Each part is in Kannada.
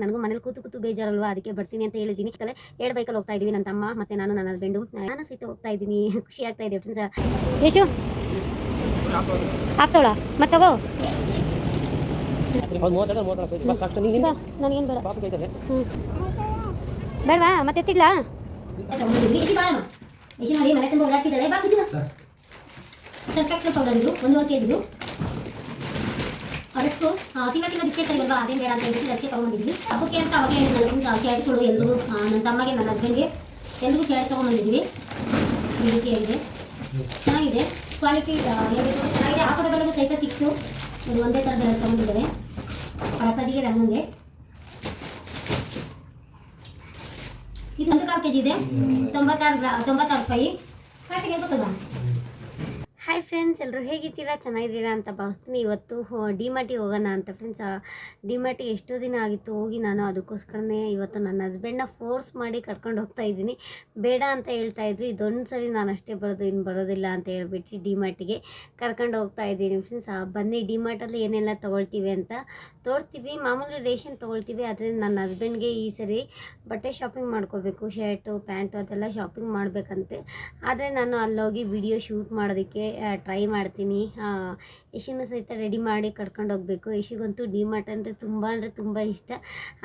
ನನಗೂ ಮನೇಲಿ ಕೂತು ಕೂತು ಬೇಜಾರಲ್ವಾ, ಅದಕ್ಕೆ ಬರ್ತೀನಿ ಅಂತ ಹೇಳಿದ್ದೀನಿ. ಎರಡು ಬೈಕಲ್ಲಿ ಹೋಗ್ತಾ ಇದೀವಿ, ನನ್ನ ತಮ್ಮ ಮತ್ತೆ ನಾನು, ನನ್ನ ಹಸ್ಬೆಂಡು. ನಾನು ಸಹಿತ ಹೋಗ್ತಾ ಇದ್ದೀನಿ, ಖುಷಿ ಆಗ್ತಾ ಇದೆ ಫ್ರೆಂಡ್ಸ್. ಯಶು ಆಗ್ತಾವಳ ಮತ್ತೆ ತಗೋ, ನನಗೇನು ಬೇಡ ಬೇಡವಾ ಮತ್ತೆ ಎತ್ತಿಡ್ಲಾ. ಮನೆ ತುಂಬ ಓಡಾಡ್ತಿದ್ದಾಳೆ, ಬಾ ಕೂತಿಲ್ಲ. ಪೌಡರ್ ಇದು 1.5 kg ಅದಷ್ಟು ತಿಂಗಳ ಬಿಸ್ಕೆಟ್ ಇಲ್ವಾ, ಅದೇನು ಬೇಡ ಅಂತ ಹೇಳ್ಬಿಟ್ಟು ಅದಕ್ಕೆ ತೊಗೊಂಬಂದಿದ್ವಿ. ಹಬ್ಬಕ್ಕೆ ಅಂತ ಅವಾಗ ಹೇಳಿದ್ನಲ್ಲ ಶರ್ಟ್ಗಳು ಎಲ್ಲರೂ, ನನ್ನ ತಮ್ಮಗೆ ನನ್ನ ಹಸ್ಬೆಂಡ್ಗೆ ಎಲ್ಲರಿಗೂ ಶರ್ಟ್ ತೊಗೊಂಬಂದಿದ್ವಿ. ಈ ರೀತಿಯಾಗಿದೆ, ಚೆನ್ನಾಗಿದೆ, ಕ್ವಾಲಿಟಿ ಹೇಳ್ಬೇಕು ಚೆನ್ನಾಗಿದೆ. ಆ ಕಡೆಗಳಿಗೂ ಸಹಿತ ಸಿಕ್ತು, ಇದು ಒಂದೇ ಥರದ್ದೆಲ್ಲ ತೊಗೊಂಡಿದ್ದಾರೆ. ಪರಪದಿಗೆ ರಂಗಂಗೆ ಇದು 1 kg ಇದೆ, 96 ರೂಪಾಯಿ. ಕಾಟಿಗೆ ಗೊತ್ತಲ್ವಾ. ಹಾಯ್ ಫ್ರೆಂಡ್ಸ್, ಎಲ್ಲರೂ ಹೇಗಿದ್ದೀರಾ, ಚೆನ್ನಾಗಿದ್ದೀರಾ ಅಂತ ಭಾವಿಸ್ತೀನಿ. ಇವತ್ತು ಡಿಮಾರ್ಟಿಗೆ ಹೋಗೋಣ ಅಂತ ಫ್ರೆಂಡ್ಸ್. ಡಿಮಾರ್ಟಿಗೆ ಎಷ್ಟೋ ದಿನ ಆಗಿತ್ತು ಹೋಗಿ, ನಾನು ಅದಕ್ಕೋಸ್ಕರನೇ ಇವತ್ತು ನನ್ನ ಹಸ್ಬೆಂಡ್ನ ಫೋರ್ಸ್ ಮಾಡಿ ಕರ್ಕೊಂಡು ಹೋಗ್ತಾ ಇದ್ದೀನಿ. ಬೇಡ ಅಂತ ಹೇಳ್ತಾಯಿದ್ರು, ಇದೊಂದು ಸರಿ ನಾನು ಅಷ್ಟೇ ಬರೋದು, ಇನ್ನು ಬರೋದಿಲ್ಲ ಅಂತ ಹೇಳ್ಬಿಟ್ಟು ಡಿಮಾರ್ಟಿಗೆ ಕರ್ಕೊಂಡು ಹೋಗ್ತಾ ಇದ್ದೀನಿ ಫ್ರೆಂಡ್ಸ್. ಬನ್ನಿ, ಡಿಮಾರ್ಟಲ್ಲಿ ಏನೆಲ್ಲ ತೊಗೊಳ್ತೀವಿ ಅಂತ ತೋರ್ತೀವಿ. ಮಾಮೂಲಿ ರೇಷನ್ ತೊಗೊಳ್ತೀವಿ, ಆದರೆ ನನ್ನ ಹಸ್ಬೆಂಡ್ಗೆ ಈ ಸರಿ ಬಟ್ಟೆ ಶಾಪಿಂಗ್ ಮಾಡ್ಕೋಬೇಕು, ಶರ್ಟು ಪ್ಯಾಂಟು ಅದೆಲ್ಲ ಶಾಪಿಂಗ್ ಮಾಡಬೇಕಂತೆ. ಆದರೆ ನಾನು ಅಲ್ಲೋಗಿ ವಿಡಿಯೋ ಶೂಟ್ ಮಾಡೋದಕ್ಕೆ ಟ್ರೈ ಮಾಡ್ತೀನಿ. ಯಶಿನೂ ಸಹಿತ ರೆಡಿ ಮಾಡಿ ಕರ್ಕೊಂಡು ಹೋಗಬೇಕು. ಯಶಿಗಂತೂ ಡಿಮಾರ್ಟ್ ಅಂದರೆ ತುಂಬ ಇಷ್ಟ.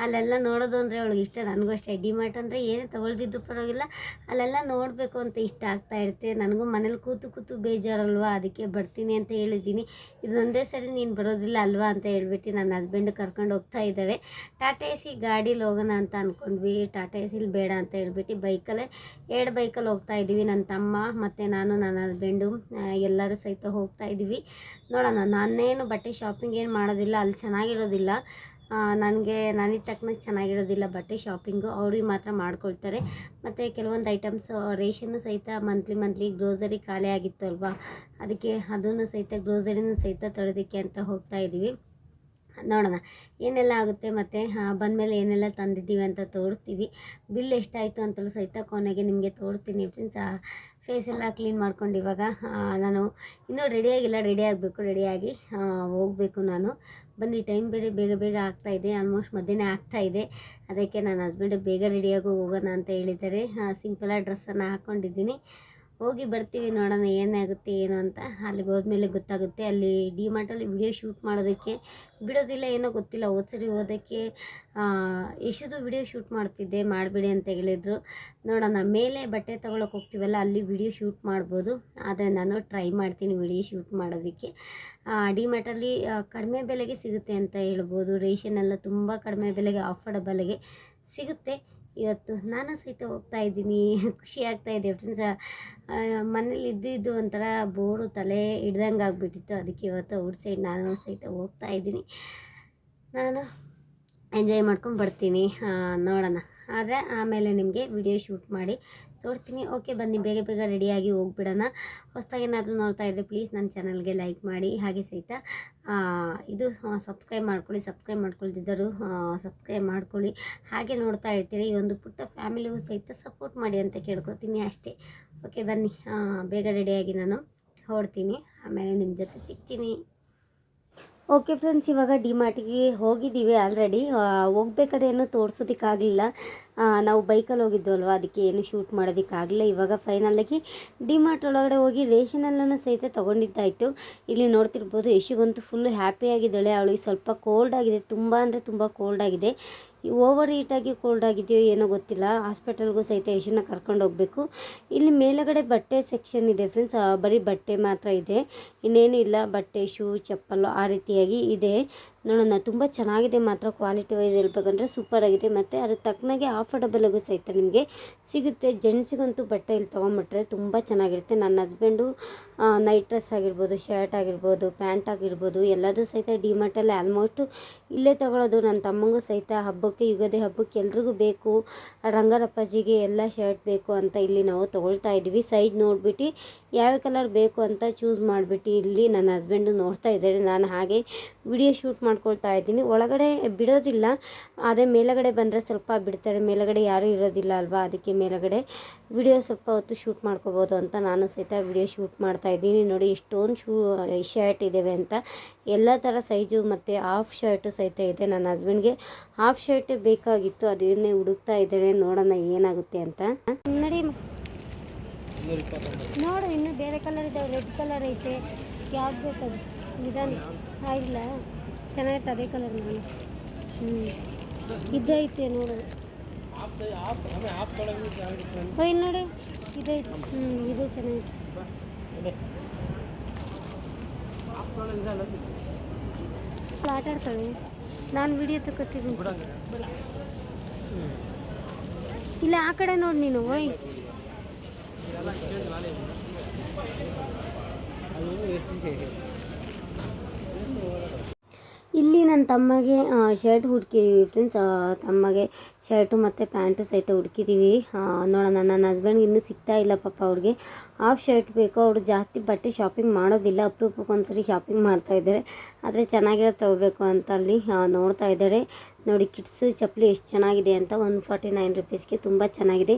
ಅಲ್ಲೆಲ್ಲ ನೋಡೋದು ಅಂದರೆ ಅವಳಿಗೆ ಇಷ್ಟ, ನನಗೂ ಅಷ್ಟೇ. ಡಿಮಾರ್ಟ್ ಅಂದರೆ ಏನೇ ತೊಗೊಳ್ದಿದ್ರು ಪರವಾಗಿಲ್ಲ, ಅಲ್ಲೆಲ್ಲ ನೋಡಬೇಕು ಅಂತ ಇಷ್ಟ ಆಗ್ತಾ ಇರುತ್ತೆ. ನನಗೂ ಮನೇಲಿ ಕೂತು ಕೂತು ಬೇಜಾರಲ್ವಾ, ಅದಕ್ಕೆ ಬರ್ತೀನಿ ಅಂತ ಹೇಳಿದ್ದೀನಿ. ಇದೊಂದೇ ಸರಿ ನೀನು ಬರೋದಿಲ್ಲ ಅಲ್ವಾ ಅಂತ ಹೇಳ್ಬಿಟ್ಟು ನನ್ನ ಹಸ್ಬೆಂಡ್ ಕರ್ಕೊಂಡು ಹೋಗ್ತಾ ಇದ್ದಾರೆ. ಟಾಟಾ ಎ ಸಿ ಗಾಡೀಲಿ ಹೋಗೋಣ ಅಂತ ಅಂದ್ಕೊಂಡ್ವಿ. ಟಾಟಾ ಎ ಸಿಲಿ ಬೇಡ ಅಂತ ಹೇಳ್ಬಿಟ್ಟು ಎರಡು ಬೈಕಲ್ಲಿ ಹೋಗ್ತಾ ಇದ್ದೀವಿ. ನನ್ನ ತಮ್ಮ ಮತ್ತು ನಾನು, ನನ್ನ ಹಸ್ಬೆಂಡು ಎಲ್ಲರೂ ಸಹಿತ ಹೋಗ್ತಾ ಇದ್ದೀವಿ. ನೋಡೋಣ. ನಾನೇನು ಬಟ್ಟೆ ಶಾಪಿಂಗ್ ಏನು ಮಾಡೋದಿಲ್ಲ, ಅಲ್ಲಿ ಚೆನ್ನಾಗಿರೋದಿಲ್ಲ. ನನಗೆ ತಕ್ಕನಾಗಿ ಚೆನ್ನಾಗಿರೋದಿಲ್ಲ ಬಟ್ಟೆ ಶಾಪಿಂಗು. ಅವ್ರಿಗೆ ಮಾತ್ರ ಮಾಡ್ಕೊಳ್ತಾರೆ. ಮತ್ತು ಕೆಲವೊಂದು ಐಟಮ್ಸ್ ರೇಷನ್ನು ಸಹಿತ ಮಂತ್ಲಿ ಗ್ರೋಸರಿ ಖಾಲಿ ಆಗಿತ್ತು ಅಲ್ವಾ, ಅದಕ್ಕೆ ಅದನ್ನು ಸಹಿತ ಗ್ರೋಸರಿನೂ ಸಹಿತ ತರೋದಕ್ಕೆ ಅಂತ ಹೋಗ್ತಾ ಇದ್ದೀವಿ. ನೋಡೋಣ ಏನೆಲ್ಲ ಆಗುತ್ತೆ, ಮತ್ತು ಬಂದಮೇಲೆ ಏನೆಲ್ಲ ತಂದಿದ್ದೀವಿ ಅಂತ ತೋರಿಸ್ತೀವಿ. ಬಿಲ್ ಎಷ್ಟಾಯಿತು ಅಂತಲೂ ಸಹಿತ ಕೊನೆಗೆ ನಿಮಗೆ ತೋರಿಸ್ತೀನಿ ಫ್ರೆಂಡ್ಸ್. ಫೇಸ್ ಎಲ್ಲ ಕ್ಲೀನ್ ಮಾಡ್ಕೊಂಡು ಇವಾಗ ನಾನು ಇನ್ನೂ ರೆಡಿಯಾಗಿಲ್ಲ, ರೆಡಿ ಆಗಬೇಕು. ರೆಡಿಯಾಗಿ ಹೋಗಬೇಕು ನಾನು. ಬನ್ನಿ, ಟೈಮ್ ಬೇಗ ಆಗ್ತಾಯಿದೆ, ಆಲ್ಮೋಸ್ಟ್ ಮಧ್ಯಾಹ್ನ ಆಗ್ತಾಯಿದೆ. ಅದಕ್ಕೆ ನನ್ನ ಹಸ್ಬೆಂಡು ಬೇಗ ರೆಡಿಯಾಗಿ ಹೋಗೋಣ ಅಂತ ಹೇಳಿದ್ದಾರೆ. ಸಿಂಪಲಾಗಿ ಡ್ರೆಸ್ಸನ್ನು ಹಾಕ್ಕೊಂಡಿದ್ದೀನಿ. ಹೋಗಿ ಬರ್ತೀವಿ, ನೋಡೋಣ ಏನಾಗುತ್ತೆ ಏನು ಅಂತ. ಅಲ್ಲಿಗೆ ಹೋದ್ಮೇಲೆ ಗೊತ್ತಾಗುತ್ತೆ. ಅಲ್ಲಿ ಡಿಮಾರ್ಟಲ್ಲಿ ವಿಡಿಯೋ ಶೂಟ್ ಮಾಡೋದಕ್ಕೆ ಬಿಡೋದಿಲ್ಲ, ಏನೋ ಗೊತ್ತಿಲ್ಲ. ಹೋದ್ಸರಿ ಹೋದಕ್ಕೆ ಎಷ್ಟೊಂದು ವಿಡಿಯೋ ಶೂಟ್ ಮಾಡ್ತಿದ್ದೆ, ಮಾಡಿಬಿಡಿ ಅಂತ ಹೇಳಿದರು. ನೋಡೋಣ, ಮೇಲೆ ಬಟ್ಟೆ ತೊಗೊಳಕ್ಕೆ ಹೋಗ್ತೀವಲ್ಲ, ಅಲ್ಲಿ ವಿಡಿಯೋ ಶೂಟ್ ಮಾಡ್ಬೋದು. ಆದರೆ ನಾನು ಟ್ರೈ ಮಾಡ್ತೀನಿ ವಿಡಿಯೋ ಶೂಟ್ ಮಾಡೋದಕ್ಕೆ. ಡಿಮಾರ್ಟಲ್ಲಿ ಕಡಿಮೆ ಬೆಲೆಗೆ ಸಿಗುತ್ತೆ ಅಂತ ಹೇಳ್ಬೋದು. ರೇಷನೆಲ್ಲ ತುಂಬ ಕಡಿಮೆ ಬೆಲೆಗೆ, ಅಫೋರ್ಡಬಲ್ಗೆ ಸಿಗುತ್ತೆ. ಇವತ್ತು ನಾನು ಸಹಿತ ಹೋಗ್ತಾ ಇದ್ದೀನಿ, ಖುಷಿ ಆಗ್ತಾಯಿದೆ ಫ್ರೆಂಡ್ಸ್. ಮನೇಲಿ ಇದ್ದು ಒಂಥರ ಬೋರು, ತಲೆ ಹಿಡ್ದಂಗೆ ಆಗಿಬಿಟ್ಟಿತ್ತು. ಅದಕ್ಕೆ ಇವತ್ತು ಔಟ್ ಸೈಡ್ ನಾನು ಸಹಿತ ಹೋಗ್ತಾ ಇದ್ದೀನಿ. ನಾನು ಎಂಜಾಯ್ ಮಾಡ್ಕೊಂಡು ಬರ್ತೀನಿ. ನೋಡೋಣ, ಆದರೆ ಆಮೇಲೆ ನಿಮಗೆ ವಿಡಿಯೋ ಶೂಟ್ ಮಾಡಿ ತೋರ್ತೀನಿ. ಓಕೆ, ಬನ್ನಿ, ಬೇಗ ರೆಡಿಯಾಗಿ ಹೋಗ್ಬಿಡೋಣ. ಹೊಸದಾಗಿ ಏನಾದರೂ ನೋಡ್ತಾ ಇದ್ದರೆ ಪ್ಲೀಸ್ ನನ್ನ ಚಾನಲ್ಗೆ ಲೈಕ್ ಮಾಡಿ, ಹಾಗೆ ಸಹಿತ ಇದು ಸಬ್ಸ್ಕ್ರೈಬ್ ಮಾಡ್ಕೊಳ್ತಿದ್ದರು ಸಬ್ಸ್ಕ್ರೈಬ್ ಮಾಡ್ಕೊಳ್ಳಿ. ಹಾಗೆ ನೋಡ್ತಾ ಇರ್ತೀರಿ, ಈ ಒಂದು ಪುಟ್ಟ ಫ್ಯಾಮಿಲಿಗೂ ಸಹಿತ ಸಪೋರ್ಟ್ ಮಾಡಿ ಅಂತ ಕೇಳ್ಕೊತೀನಿ ಅಷ್ಟೇ. ಓಕೆ, ಬನ್ನಿ, ಬೇಗ ರೆಡಿಯಾಗಿ ನಾನು ಹೊರಡ್ತೀನಿ, ಆಮೇಲೆ ನಿಮ್ಮ ಜೊತೆ ಸಿಗ್ತೀನಿ. ಓಕೆ ಫ್ರೆಂಡ್ಸ್, ಇವಾಗ ಡಿಮಾರ್ಟಿಗೆ ಹೋಗಿದ್ದೀವಿ ಆಲ್ರೆಡಿ. ಹೋಗ್ಬೇಕಾದ್ರೆ ಏನೂ ತೋರಿಸೋದಕ್ಕಾಗಲಿಲ್ಲ, ನಾವು ಬೈಕಲ್ಲಿ ಹೋಗಿದ್ದು ಅಲ್ವಾ, ಅದಕ್ಕೆ ಏನು ಶೂಟ್ ಮಾಡೋದಕ್ಕಾಗಲಿಲ್ಲ. ಇವಾಗ ಫೈನಲಾಗಿ ಡಿಮಾರ್ಟ್ ಒಳಗಡೆ ಹೋಗಿ ರೇಷನೆಲ್ಲನೂ ಸಹಿತ ತೊಗೊಂಡಿದ್ದಾಯಿತು. ಇಲ್ಲಿ ನೋಡ್ತಿರ್ಬೋದು, ಯಶಿಗಂತೂ ಫುಲ್ಲು ಹ್ಯಾಪಿಯಾಗಿದ್ದಾಳೆ. ಅವಳಿಗೆ ಸ್ವಲ್ಪ ಕೋಲ್ಡ್ ಆಗಿದೆ, ತುಂಬ ಅಂದರೆ ತುಂಬ ಕೋಲ್ಡ್ ಆಗಿದೆ. ಓವರ್ ಹೀಟಾಗಿ ಕೋಲ್ಡ್ ಆಗಿದೆಯೋ ಏನೋ ಗೊತ್ತಿಲ್ಲ. ಹಾಸ್ಪಿಟಲ್ಗೂ ಸಹಿತ ಯಶನ್ನ ಕರ್ಕೊಂಡು ಹೋಗಬೇಕು. ಇಲ್ಲಿ ಮೇಲುಗಡೆ ಬಟ್ಟೆ ಸೆಕ್ಷನ್ ಇದೆ ಫ್ರೆಂಡ್ಸ್, ಬರೀ ಬಟ್ಟೆ ಮಾತ್ರ ಇದೆ, ಇನ್ನೇನು ಇಲ್ಲ. ಬಟ್ಟೆ, ಶೂ, ಚಪ್ಪಲು ಆ ರೀತಿಯಾಗಿ ಇದೆ. ನೋಡೋಣ, ತುಂಬ ಚೆನ್ನಾಗಿದೆ ಮಾತ್ರ. ಕ್ವಾಲಿಟಿ ವೈಸ್ ಹೇಳ್ಬೇಕಂದ್ರೆ ಸೂಪರಾಗಿದೆ. ಮತ್ತು ಅದ್ರ ತಕ್ಕನಾಗೆ ಆಫರ್ಡಬಲ್ಗೂ ಸಹಿತ ನಿಮಗೆ ಸಿಗುತ್ತೆ. ಜೆಂಟ್ಸಿಗಂತೂ ಬಟ್ಟೆ ಇಲ್ಲಿ ತೊಗೊಂಬಿಟ್ರೆ ತುಂಬ ಚೆನ್ನಾಗಿರುತ್ತೆ. ನನ್ನ ಹಸ್ಬೆಂಡು ನೈಟ್ ಡ್ರೆಸ್ ಆಗಿರ್ಬೋದು, ಶರ್ಟ್ ಆಗಿರ್ಬೋದು, ಪ್ಯಾಂಟ್ ಆಗಿರ್ಬೋದು, ಎಲ್ಲದೂ ಸಹಿತ ಡಿಮಾರ್ಟಲ್ಲಿ ಆಲ್ಮೋಸ್ಟು ಇಲ್ಲೇ ತೊಗೊಳೋದು. ನನ್ನ ತಮ್ಮಂಗೂ ಸಹಿತ ಹಬ್ಬಕ್ಕೆ, ಯುಗಾದಿ ಹಬ್ಬಕ್ಕೆ ಎಲ್ರಿಗೂ ಬೇಕು, ರಂಗರಪ್ಪಾಜಿಗೆ ಎಲ್ಲ ಶರ್ಟ್ ಬೇಕು ಅಂತ ಇಲ್ಲಿ ನಾವು ತೊಗೊಳ್ತಾ ಇದ್ದೀವಿ. ಸೈಜ್ ನೋಡಿಬಿಟ್ಟು ಯಾವ ಕಲರ್ ಬೇಕು ಅಂತ ಚೂಸ್ ಮಾಡಿಬಿಟ್ಟು ಇಲ್ಲಿ ನನ್ನ ಹಸ್ಬೆಂಡು ನೋಡ್ತಾ ಇದ್ದಾರೆ. ನಾನು ಹಾಗೆ ವಿಡಿಯೋ ಶೂಟ್ ಮಾಡ್ಕೊಳ್ತಾ ಇದ್ದೀನಿ. ಒಳಗಡೆ ಬಿಡೋದಿಲ್ಲ, ಅದೇ ಮೇಲುಗಡೆ ಬಂದರೆ ಸ್ವಲ್ಪ ಬಿಡ್ತಾರೆ, ಮೇಲುಗಡೆ ಯಾರೂ ಇರೋದಿಲ್ಲ ಅಲ್ವಾ, ಅದಕ್ಕೆ ಮೇಲುಗಡೆ ವಿಡಿಯೋ ಸ್ವಲ್ಪ ಹೊತ್ತು ಶೂಟ್ ಮಾಡ್ಕೋಬೋದು ಅಂತ ನಾನು ಸಹಿತ ವಿಡಿಯೋ ಶೂಟ್ ಮಾಡ್ತಾ ಇದ್ದೀನಿ. ನೋಡಿ ಎಷ್ಟೊಂದು ಶರ್ಟ್ ಇದ್ದಾವೆ ಅಂತ, ಎಲ್ಲ ಥರ ಸೈಜು ಮತ್ತು ಹಾಫ್ ಶರ್ಟು ಸಹಿತ ಇದೆ. ನನ್ನ ಹಸ್ಬೆಂಡ್ಗೆ ಹಾಫ್ ಶರ್ಟೇ ಬೇಕಾಗಿತ್ತು, ಅದನ್ನೇ ಹುಡುಕ್ತಾ ಇದ್ದೇನೆ, ನೋಡೋಣ ಏನಾಗುತ್ತೆ ಅಂತ. ನೋಡಿ ನೋಡು, ಇನ್ನೂ ಬೇರೆ ಕಲರ್ ಇದ್ದಾವೆ, ರೆಡ್ ಕಲರ್ ಐತೆ, ಯಾವ್ದು ಬೇಕದು ನಿಧಾನ ಇಲ್ಲ ಚೆನ್ನಾಗಿತ್ತು ಅದೇ ಕಲರ್. ನಾನು ಇದೈತೆ ನೋಡು, ಇಲ್ಲಿ ನೋಡಿ ಇದೈತೆ, ಇದು ಚೆನ್ನಾಗಿತ್ತು. ಆಟ ಆಡ್ತಾಳೆ, ನಾನು ವಿಡಿಯೋ ತಗೋತೀನಿ. ಇಲ್ಲ ಆ ಕಡೆ ನೋಡಿ ನೀನು, ಓಯ್ ಇಲ್ಲಿ ನನ್ನ ತಮ್ಮಗೆ ಶರ್ಟ್ ಹುಡುಕಿದ್ದೀವಿ ಫ್ರೆಂಡ್ಸ್. ತಮ್ಮಗೆ ಶರ್ಟು ಮತ್ತು ಪ್ಯಾಂಟು ಸಹಿತ ಹುಡುಕಿದ್ದೀವಿ. ನೋಡೋಣ, ನನ್ನ ಹಸ್ಬೆಂಡ್ಗೆ ಇನ್ನೂ ಸಿಗ್ತಾ ಇಲ್ಲ ಪಾಪ. ಅವ್ರಿಗೆ ಹಾಫ್ ಶರ್ಟ್ ಬೇಕು. ಅವರು ಜಾಸ್ತಿ ಬಟ್ಟೆ ಶಾಪಿಂಗ್ ಮಾಡೋದಿಲ್ಲ, ಅಪರೂಪಕ್ಕೆ ಒಂದ್ಸರಿ ಶಾಪಿಂಗ್ ಮಾಡ್ತಾಯಿದ್ದಾರೆ. ಆದರೆ ಚೆನ್ನಾಗಿರೋ ತಗೋಬೇಕು ಅಂತ ಅಲ್ಲಿ ನೋಡ್ತಾ ಇದ್ದಾರೆ. ನೋಡಿ ಕಿಡ್ಸ್ ಚಪ್ಪಲಿ ಎಷ್ಟು ಚೆನ್ನಾಗಿದೆ ಅಂತ, 149 ರುಪೀಸ್ಗೆ ತುಂಬ ಚೆನ್ನಾಗಿದೆ.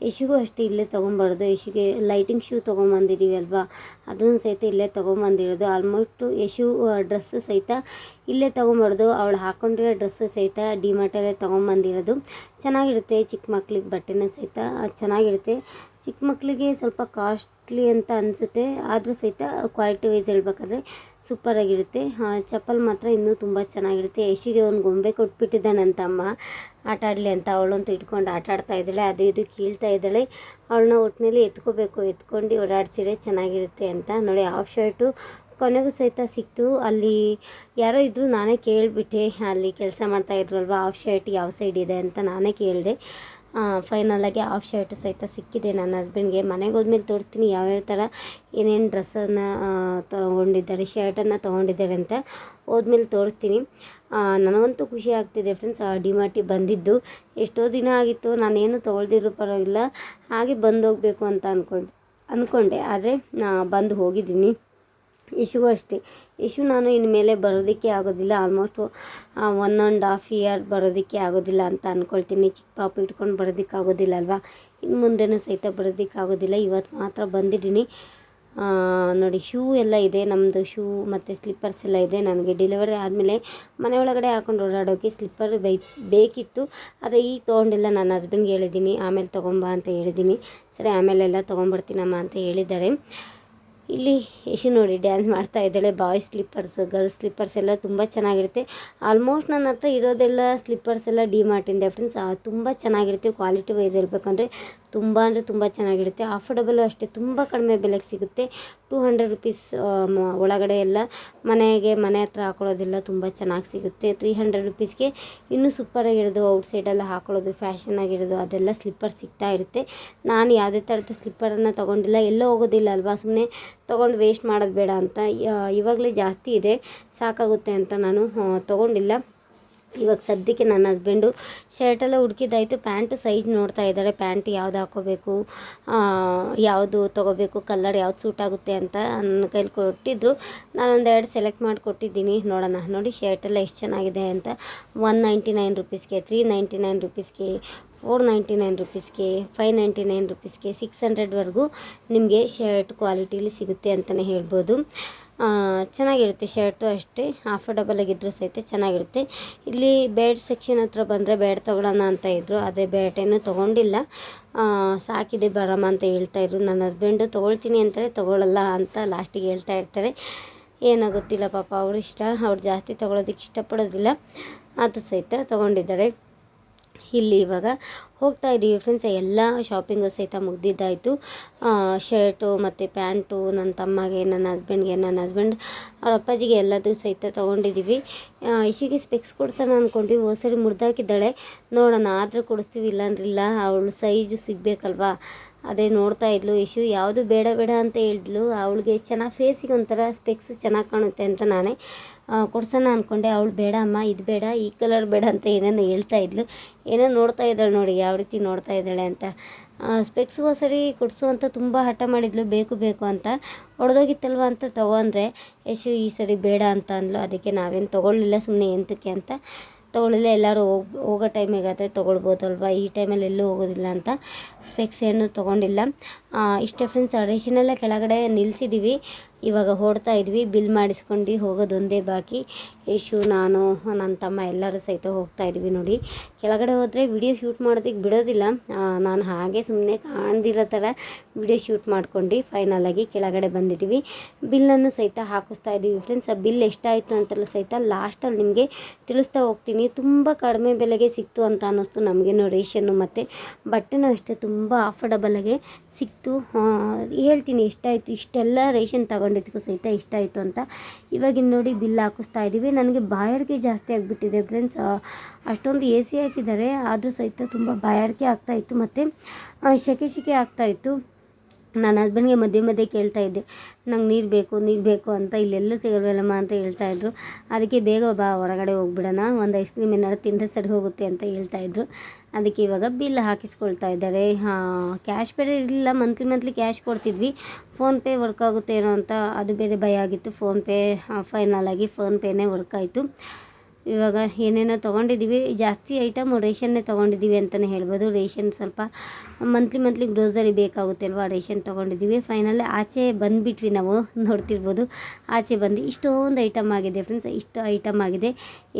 ಯಶಿಗೂ ಅಷ್ಟೇ ಇಲ್ಲೇ ತೊಗೊಂಬಾರ್ದು, ಯಶಿಗೆ ಲೈಟಿಂಗ್ ಶೂ ತೊಗೊಂಬಂದಿದ್ದೀವಿ ಅಲ್ವಾ, ಅದನ್ನು ಸಹಿತ ಇಲ್ಲೇ ತೊಗೊಂಬಂದಿರೋದು. ಆಲ್ಮೋಸ್ಟು ಯಶು ಡ್ರೆಸ್ಸು ಸಹಿತ ಇಲ್ಲೇ ತೊಗೊಂಬಾರ್ದು, ಅವಳು ಹಾಕ್ಕೊಂಡಿರೋ ಡ್ರೆಸ್ಸು ಸಹಿತ ಡಿಮಾರ್ಟಲ್ಲೇ ತೊಗೊಂಬಂದಿರೋದು. ಚೆನ್ನಾಗಿರುತ್ತೆ ಚಿಕ್ಕ ಮಕ್ಳಿಗೆ ಬಟ್ಟೆನೂ ಸಹಿತ ಚೆನ್ನಾಗಿರುತ್ತೆ. ಚಿಕ್ಕ ಮಕ್ಕಳಿಗೆ ಸ್ವಲ್ಪ ಕಾಸ್ಟ್ಲಿ ಅಂತ ಅನಿಸುತ್ತೆ, ಆದರೂ ಸಹಿತ ಕ್ವಾಲಿಟಿ ವೈಸ್ ಹೇಳ್ಬೇಕಾದ್ರೆ ಸೂಪರಾಗಿರುತ್ತೆ. ಚಪ್ಪಲ್ ಮಾತ್ರ ಇನ್ನೂ ತುಂಬ ಚೆನ್ನಾಗಿರುತ್ತೆ. ಯಶಿಗೆ ಒಂದು ಗೊಂಬೆ ಕೊಟ್ಬಿಟ್ಟಿದ್ದಾನಂತ ಅಮ್ಮ ಆಟ ಆಡಲಿ ಅಂತ, ಅವಳಂತೂ ಇಟ್ಕೊಂಡು ಆಟ ಆಡ್ತಾ ಇದ್ದಾಳೆ, ಅದು ಇದು ಕೀಳ್ತಾ ಇದ್ದಾಳೆ. ಅವಳನ್ನ ಒಟ್ಟಿನಲ್ಲಿ ಎತ್ಕೊಂಡು ಓಡಾಡ್ಸಿದ್ರೆ ಚೆನ್ನಾಗಿರುತ್ತೆ ಅಂತ. ನೋಡಿ ಹಾಫ್ ಶರ್ಟು ಕೊನೆಗೂ ಸಹಿತ ಸಿಕ್ತು. ಅಲ್ಲಿ ಯಾರೋ ಇದ್ದರು, ನಾನೇ ಕೇಳಿಬಿಟ್ಟೆ, ಅಲ್ಲಿ ಕೆಲಸ ಮಾಡ್ತಾಯಿದ್ರಲ್ವ, ಹಾಫ್ ಶರ್ಟ್ ಯಾವ ಸೈಡ್ ಇದೆ ಅಂತ ನಾನೇ ಕೇಳಿದೆ. ಫೈನಲಾಗಿ ಹಾಫ್ ಶರ್ಟ್ ಸಹಿತ ಸಿಕ್ಕಿದೆ ನನ್ನ ಹಸ್ಬೆಂಡ್ಗೆ. ಮನೆಗೆ ಹೋದ್ಮೇಲೆ ತೋರಿಸ್ತೀನಿ ಯಾವ್ಯಾವ ಥರ ಏನೇನು ಡ್ರೆಸ್ಸನ್ನು ತೊಗೊಂಡಿದ್ದಾರೆ, ಶರ್ಟನ್ನು ತೊಗೊಂಡಿದ್ದಾರೆ ಅಂತ ಹೋದ್ಮೇಲೆ ತೋರಿಸ್ತೀನಿ. ನನಗಂತೂ ಖುಷಿ ಆಗ್ತಿದೆ ಫ್ರೆಂಡ್ಸ್, ಡಿಮಾರ್ಟಿಗೆ ಬಂದಿದ್ದು ಎಷ್ಟೋ ದಿನ ಆಗಿತ್ತು. ನಾನೇನು ತೊಗೊಳ್ದಿರೋ ಪರವಾಗಿಲ್ಲ, ಹಾಗೆ ಬಂದು ಹೋಗಬೇಕು ಅಂತ ಅಂದ್ಕೊಂಡೆ, ಆದರೆ ಬಂದು ಹೋಗಿದ್ದೀನಿ. ಯಶುಗೂ ಅಷ್ಟೇ, ಯಶು ನಾನು ಇನ್ಮೇಲೆ ಬರೋದಕ್ಕೆ ಆಗೋದಿಲ್ಲ, ಆಲ್ಮೋಸ್ಟ್ 1.5 ಇಯರ್ ಬರೋದಕ್ಕೆ ಆಗೋದಿಲ್ಲ ಅಂತ ಅಂದ್ಕೊಳ್ತೀನಿ. ಚಿಕ್ಕ ಪಾಪು ಇಟ್ಕೊಂಡು ಬರೋದಕ್ಕೆ ಆಗೋದಿಲ್ಲ ಅಲ್ವಾ, ಇನ್ನು ಮುಂದೆನೂ ಸಹಿತ ಬರೋದಕ್ಕೆ ಆಗೋದಿಲ್ಲ. ಇವತ್ತು ಮಾತ್ರ ಬಂದಿದ್ದೀನಿ. ನೋಡಿ ಶೂ ಎಲ್ಲ ಇದೆ, ನಮ್ಮದು ಶೂ ಮತ್ತು ಸ್ಲಿಪ್ಪರ್ಸ್ ಎಲ್ಲ ಇದೆ. ನನಗೆ ಡೆಲಿವರಿ ಆದಮೇಲೆ ಮನೆ ಒಳಗಡೆ ಹಾಕೊಂಡು ಓಡಾಡೋಕ್ಕೆ ಸ್ಲಿಪ್ಪರ್ ಬೇಕಿತ್ತು, ಆದರೆ ಈಗ ತೊಗೊಂಡಿಲ್ಲ. ನನ್ನ ಹಸ್ಬೆಂಡ್ಗೆ ಹೇಳಿದ್ದೀನಿ, ಆಮೇಲೆ ತೊಗೊಂಬ ಅಂತ ಹೇಳಿದ್ದೀನಿ. ಸರಿ ಆಮೇಲೆಲ್ಲ ತೊಗೊಂಬರ್ತೀನಮ್ಮ ಅಂತ ಹೇಳಿದ್ದಾರೆ. ಇಲ್ಲಿ ಯಶು ನೋಡಿ ಡ್ಯಾನ್ಸ್ ಮಾಡ್ತಾ ಇದ್ದಾಳೆ. ಬಾಯ್ಸ್ ಸ್ಲಿಪ್ಪರ್ಸು, ಗರ್ಲ್ಸ್ ಸ್ಲಿಪ್ಪರ್ಸ್ ಎಲ್ಲ ತುಂಬ ಚೆನ್ನಾಗಿರುತ್ತೆ. ಆಲ್ಮೋಸ್ಟ್ ನನ್ನ ಹತ್ರ ಇರೋದೆಲ್ಲ ಸ್ಲಿಪ್ಪರ್ಸ್ ಎಲ್ಲ ಡಿಮಾರ್ಟಿಂದ ಫ್ರೆಂಡ್ಸ್. ತುಂಬ ಚೆನ್ನಾಗಿರುತ್ತೆ, ಕ್ವಾಲಿಟಿ ವೈಸ್ ಹೇಳ್ಬೇಕಂದ್ರೆ ತುಂಬ ಅಂದರೆ ತುಂಬ ಚೆನ್ನಾಗಿರುತ್ತೆ. ಅಫೋರ್ಡಬಲ್ ಅಷ್ಟೇ, ತುಂಬ ಕಡಿಮೆ ಬೆಲೆಗೆ ಸಿಗುತ್ತೆ. 200 ರುಪೀಸ್ ಒಳಗಡೆ ಎಲ್ಲ ಮನೆ ಹತ್ರ ಹಾಕೊಳ್ಳೋದೆಲ್ಲ ತುಂಬ ಚೆನ್ನಾಗಿ ಸಿಗುತ್ತೆ. 300 ರುಪೀಸ್ಗೆ ಇನ್ನೂ ಸೂಪರಾಗಿರೋದು, ಔಟ್ಸೈಡೆಲ್ಲ ಹಾಕೊಳ್ಳೋದು ಫ್ಯಾಷನ್ ಆಗಿರೋದು ಅದೆಲ್ಲ ಸ್ಲಿಪ್ಪರ್ ಸಿಗ್ತಾ ಇರುತ್ತೆ. ನಾನು ಯಾವುದೇ ಥರದ ಸ್ಲಿಪ್ಪರನ್ನು ತೊಗೊಂಡಿಲ್ಲ, ಎಲ್ಲೋ ಹೋಗೋದಿಲ್ಲ ಅಲ್ವಾ, ಸುಮ್ಮನೆ ತೊಗೊಂಡು ವೇಸ್ಟ್ ಮಾಡೋದು ಬೇಡ ಅಂತ, ಇವಾಗಲೇ ಜಾಸ್ತಿ ಇದೆ ಸಾಕಾಗುತ್ತೆ ಅಂತ ನಾನು ತೊಗೊಂಡಿಲ್ಲ. ಇವಾಗ ಸದ್ಯಕ್ಕೆ ನನ್ನ ಹಸ್ಬೆಂಡು ಶರ್ಟೆಲ್ಲ ಹುಡುಕಿದ್ದಾಯಿತು, ಪ್ಯಾಂಟು ಸೈಜ್ ನೋಡ್ತಾ ಇದ್ದಾರೆ. ಪ್ಯಾಂಟ್ ಯಾವ್ದು ಹಾಕೋಬೇಕು, ಯಾವುದು ತೊಗೋಬೇಕು, ಕಲರ್ ಯಾವ್ದು ಸೂಟ್ ಆಗುತ್ತೆ ಅಂತ ನನ್ನ ಕೈಲಿ ಕೊಟ್ಟಿದ್ದರು. ನಾನೊಂದು 2 ಸೆಲೆಕ್ಟ್ ಮಾಡಿ ಕೊಟ್ಟಿದ್ದೀನಿ. ನೋಡೋಣ. ನೋಡಿ ಶರ್ಟೆಲ್ಲ ಎಷ್ಟು ಚೆನ್ನಾಗಿದೆ ಅಂತ. 199 ರುಪೀಸ್ಗೆ, 399 ರುಪೀಸ್ಗೆ, 499 ರುಪೀಸ್ಗೆ, 599 ರುಪೀಸ್ಗೆ, 600ವರೆಗೂ ನಿಮಗೆ ಶರ್ಟ್ ಕ್ವಾಲಿಟೀಲಿ ಸಿಗುತ್ತೆ ಅಂತಲೇ ಹೇಳ್ಬೋದು. ಚೆನ್ನಾಗಿರುತ್ತೆ ಶರ್ಟು ಅಷ್ಟೇ, ಅಫೋರ್ಡಬಲ್ ಆಗಿದ್ದರೂ ಸಹಿತ ಚೆನ್ನಾಗಿರುತ್ತೆ. ಇಲ್ಲಿ ಬೇಡ್ ಸೆಕ್ಷನ್ ಹತ್ರ ಬಂದರೆ ಬೇಡ್ ತೊಗೊಳ್ಳೋಣ ಅಂತ ಇದ್ದರು, ಆದರೆ ಬೇಟೇನೂ ತೊಗೊಂಡಿಲ್ಲ. ಸಾಕಿದೆ ಬರಮ್ಮ ಅಂತ ಹೇಳ್ತಾಯಿದ್ರು. ನನ್ನ ಹಸ್ಬೆಂಡು ತೊಗೊಳ್ತೀನಿ ಅಂತಾರೆ, ತೊಗೊಳ್ಳಲ್ಲ ಅಂತ ಲಾಸ್ಟಿಗೆ ಹೇಳ್ತಾ ಇರ್ತಾರೆ. ಏನೋ ಗೊತ್ತಿಲ್ಲ ಪಾಪ, ಅವ್ರ ಇಷ್ಟ, ಅವ್ರು ಜಾಸ್ತಿ ತೊಗೊಳೋದಕ್ಕೆ ಇಷ್ಟಪಡೋದಿಲ್ಲ, ಅದು ಸಹಿತ ತೊಗೊಂಡಿದ್ದಾರೆ. ಇಲ್ಲಿ ಇವಾಗ ಹೋಗ್ತಾ ಇದ್ದೀವಿ ಫ್ರೆಂಡ್ಸ್. ಎಲ್ಲ ಶಾಪಿಂಗು ಸಹಿತ ಮುಗ್ದಿದ್ದಾಯಿತು. ಶರ್ಟು ಮತ್ತು ಪ್ಯಾಂಟು ನನ್ನ ತಮ್ಮಗೆ, ನನ್ನ ಹಸ್ಬೆಂಡ್ ಅವ್ರ ಅಪ್ಪಾಜಿಗೆ ಎಲ್ಲದೂ ಸಹಿತ ತೊಗೊಂಡಿದ್ದೀವಿ. ಇಶಿಗೆ ಸ್ಪೆಕ್ಸ್ ಕೊಡ್ಸೋಣ ಅಂದ್ಕೊಂಡ್ವಿ, ಹೋದ್ಸರಿ ಮುರಿದಾಕಿದ್ದಾಳೆ. ನೋಡೋಣ, ಆದರೆ ಕೊಡಿಸ್ತೀವಿ, ಇಲ್ಲಾಂದ್ರಿಲ್ಲ. ಅವಳು ಸೈಜು ಸಿಗಬೇಕಲ್ವಾ, ಅದೇ ನೋಡ್ತಾ ಇದ್ಲು. ಇಶು ಯಾವುದು ಬೇಡ ಅಂತ ಹೇಳಿದ್ಲು. ಅವಳಿಗೆ ಚೆನ್ನಾಗಿ ಫೇಸಿಗೆ ಒಂಥರ ಸ್ಪೆಕ್ಸ್ ಚೆನ್ನಾಗಿ ಕಾಣುತ್ತೆ ಅಂತ ನಾನೇ ಕೊಡ್ಸೋಣ ಅಂದ್ಕೊಂಡೆ. ಅವಳು ಬೇಡ ಅಮ್ಮ, ಇದು ಬೇಡ, ಈ ಕಲರ್ ಬೇಡ ಅಂತ ಏನೇನು ಹೇಳ್ತಾ ಇದ್ಲು. ಏನೋ ನೋಡ್ತಾ ಇದ್ದಾಳೆ ನೋಡಿ, ಯಾವ ರೀತಿ ನೋಡ್ತಾ ಇದ್ದಾಳೆ ಅಂತ. ಸ್ಪೆಕ್ಸು ಸರಿ ಕೊಡಿಸು ಅಂತ ತುಂಬ ಹಠ ಮಾಡಿದ್ಲು, ಬೇಕು ಬೇಕು ಅಂತ. ಹೊಡೆದೋಗಿತ್ತಲ್ವ ಅಂತ ತೊಗೊಂಡ್ರೆ ಯಶು ಈ ಸರಿ ಬೇಡ ಅಂತ ಅಂದ್ಲು. ಅದಕ್ಕೆ ನಾವೇನು ತೊಗೊಳ್ಳಿಲ್ಲ, ಸುಮ್ಮನೆ ಎಂತಕ್ಕೆ ಅಂತ ತೊಗೊಳ್ಳಿಲ್ಲ. ಎಲ್ಲರೂ ಹೋಗೋ ಟೈಮಿಗಾದರೆ ತೊಗೊಳ್ಬೋದಲ್ವ, ಈ ಟೈಮಲ್ಲಿ ಎಲ್ಲೂ ಹೋಗೋದಿಲ್ಲ ಅಂತ ಸ್ಪೆಕ್ಸ್ ಏನು ತೊಗೊಂಡಿಲ್ಲ. ಇಷ್ಟೇ ಫ್ರೆಂಡ್ಸ್, ರೇಷನೆಲ್ಲ ಕೆಳಗಡೆ ನಿಲ್ಲಿಸಿದ್ದೀವಿ. ಇವಾಗ ಹೊಡ್ತಾ ಇದ್ವಿ, ಬಿಲ್ ಮಾಡಿಸ್ಕೊಂಡು ಹೋಗೋದೊಂದೇ ಬಾಕಿ. ಯಶು, ನಾನು, ನನ್ನ ತಮ್ಮ ಎಲ್ಲರೂ ಸಹಿತ ಹೋಗ್ತಾ ಇದ್ವಿ. ನೋಡಿ, ಕೆಳಗಡೆ ಹೋದರೆ ವಿಡಿಯೋ ಶೂಟ್ ಮಾಡೋದಕ್ಕೆ ಬಿಡೋದಿಲ್ಲ. ನಾನು ಹಾಗೆ ಸುಮ್ಮನೆ ಕಾಣ್ದಿರೋ ಥರ ವಿಡಿಯೋ ಶೂಟ್ ಮಾಡ್ಕೊಂಡು ಫೈನಲಾಗಿ ಕೆಳಗಡೆ ಬಂದಿದ್ದೀವಿ. ಬಿಲ್ಲನ್ನು ಸಹಿತ ಹಾಕಿಸ್ತಾ ಇದ್ದೀವಿ ಫ್ರೆಂಡ್ಸ್. ಆ ಬಿಲ್ ಎಷ್ಟಾಯಿತು ಅಂತಲೂ ಸಹಿತ ಲಾಸ್ಟಲ್ಲಿ ನಿಮಗೆ ತಿಳಿಸ್ತಾ ಹೋಗ್ತೀನಿ. ತುಂಬ ಕಡಿಮೆ ಬೆಲೆಗೆ ಸಿಕ್ತು ಅಂತ ಅನ್ನಿಸ್ತು ನಮಗೇನು ರೇಷನ್ನು, ಮತ್ತು ಬಟ್ಟೆನೂ ಅಷ್ಟೇ ತುಂಬ ಅಫೋರ್ಡಬಲಾಗೆ ಸಿಕ್ತು. ಹೇಳ್ತೀನಿ ಎಷ್ಟಾಯಿತು, ಇಷ್ಟೆಲ್ಲ ರೇಷನ್ ತಗೊಂಡಿದ್ದಕ್ಕೂ ಸಹಿತ ಇಷ್ಟಾಯಿತು ಅಂತ. ಇವಾಗಿನ ನೋಡಿ ಬಿಲ್ ಹಾಕಿಸ್ತಾ ಇದ್ದೀವಿ. ನನಗೆ ಬಾಯಾರಿಕೆ ಜಾಸ್ತಿ ಆಗಿಬಿಟ್ಟಿದೆ ಫ್ರೆಂಡ್ಸ್. ಅಷ್ಟೊಂದು ಎ ಸಿ ಹಾಕಿದ್ದಾರೆ, ಆದರೂ ಸಹಿತ ತುಂಬ ಬಾಯಾರಿಕೆ ಆಗ್ತಾಯಿತ್ತು ಮತ್ತು ಸೆಕೆ ಆಗ್ತಾಯಿತ್ತು. ನನ್ನ ಹಸ್ಬೆಂಡ್ಗೆ ಮಧ್ಯೆ ಮಧ್ಯೆ ಕೇಳ್ತಾ ಇದ್ದೆ, ನಂಗೆ ನೀರು ಬೇಕು ಅಂತ. ಇಲ್ಲೆಲ್ಲೂ ಸಿಗಲ್ವಲ್ಲಮ್ಮ ಅಂತ ಹೇಳ್ತಾಯಿದ್ರು. ಅದಕ್ಕೆ ಬೇಗ ಬಾ, ಹೊರಗಡೆ ಹೋಗ್ಬಿಡೋಣ, ಒಂದು ಐಸ್ ಕ್ರೀಮ್ ಏನಾದ್ರು ತಿಂದರೆ ಸರಿ ಹೋಗುತ್ತೆ ಅಂತ ಹೇಳ್ತಾಯಿದ್ರು. ಅದಕ್ಕೆ ಇವಾಗ ಬಿಲ್ ಹಾಕಿಸ್ಕೊಳ್ತಾ ಇದ್ದಾರೆ. ಕ್ಯಾಶ್ ಬೇರೆ ಇರಲಿಲ್ಲ, ಮಂತ್ಲಿ ಕ್ಯಾಶ್ ಕೊಡ್ತಿದ್ವಿ. ಫೋನ್ಪೇ ವರ್ಕ್ ಆಗುತ್ತೆ ಏನೋ ಅಂತ ಅದು ಬೇರೆ ಭಯ ಆಗಿತ್ತು. ಫೋನ್ಪೇ ಫೈನಲಾಗಿ ಫೋನ್ಪೇನೇ ವರ್ಕ್ ಆಯಿತು. ಇವಾಗ ಏನೇನೋ ತೊಗೊಂಡಿದ್ದೀವಿ, ಜಾಸ್ತಿ ಐಟಮ್ ರೇಷನ್ನೇ ತೊಗೊಂಡಿದ್ದೀವಿ ಅಂತಲೇ ಹೇಳ್ಬೋದು. ರೇಷನ್ ಸ್ವಲ್ಪ ಮಂತ್ಲಿ ಗ್ರೋಸರಿ ಬೇಕಾಗುತ್ತೆ ಅಲ್ವಾ, ರೇಷನ್ ತೊಗೊಂಡಿದ್ದೀವಿ. ಫೈನಲ್ ಆಚೆ ಬಂದುಬಿಟ್ವಿ ನಾವು, ನೋಡ್ತಿರ್ಬೋದು. ಆಚೆ ಬಂದು ಇಷ್ಟೊಂದು ಐಟಮ್ ಆಗಿದೆ ಫ್ರೆಂಡ್ಸ್, ಇಷ್ಟು ಐಟಮ್ ಆಗಿದೆ.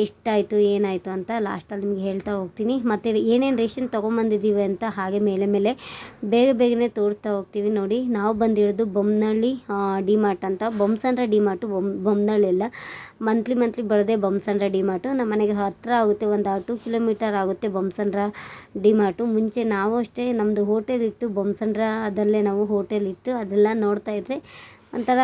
ಎಷ್ಟಾಯಿತು ಏನಾಯಿತು ಅಂತ ಲಾಸ್ಟಲ್ಲಿ ನಿಮ್ಗೆ ಹೇಳ್ತಾ ಹೋಗ್ತೀನಿ. ಮತ್ತು ಏನೇನು ರೇಷನ್ ತೊಗೊಂಬಂದಿದ್ದೀವಿ ಅಂತ ಹಾಗೆ ಮೇಲೆ ಬೇಗನೆ ತೋರಿಸ್ತಾ ಹೋಗ್ತೀವಿ. ನೋಡಿ, ನಾವು ಬಂದಿರೋದು ಬೊಮ್ಮನಹಳ್ಳಿ ಡಿಮಾರ್ಟ್ ಅಂತ. ಬೊಮ್ಮಸಂದ್ರ ಡಿಮಾರ್ಟು, ಬೊಮ್ಮನಹಳ್ಳಿ ಎಲ್ಲ. ಮಂತ್ಲಿ ಬರೋದೇ ಬೊಮ್ಮಸಂದ್ರ ಡಿಮಾರ್ಟು. ನಮ್ಮ ಮನೆಗೆ ಹತ್ತಿರ ಆಗುತ್ತೆ, ಒಂದು 2 ಕಿಲೋಮೀಟರ್ ಆಗುತ್ತೆ ಬೊಮ್ಮಸಂದ್ರ ಡಿಮಾರ್ಟು. ಮುಂಚೆ ನಾವು ಅಷ್ಟೇ, ನಮ್ಮದು ಹೋಟೆಲ್ ಇತ್ತು ಬೊಮ್ಮಸಂದ್ರ, ಅದರಲ್ಲೇ ನಾವು ಹೋಟೆಲ್ ಇತ್ತು. ಅದೆಲ್ಲ ನೋಡ್ತಾ ಇದ್ದರೆ ಒಂಥರ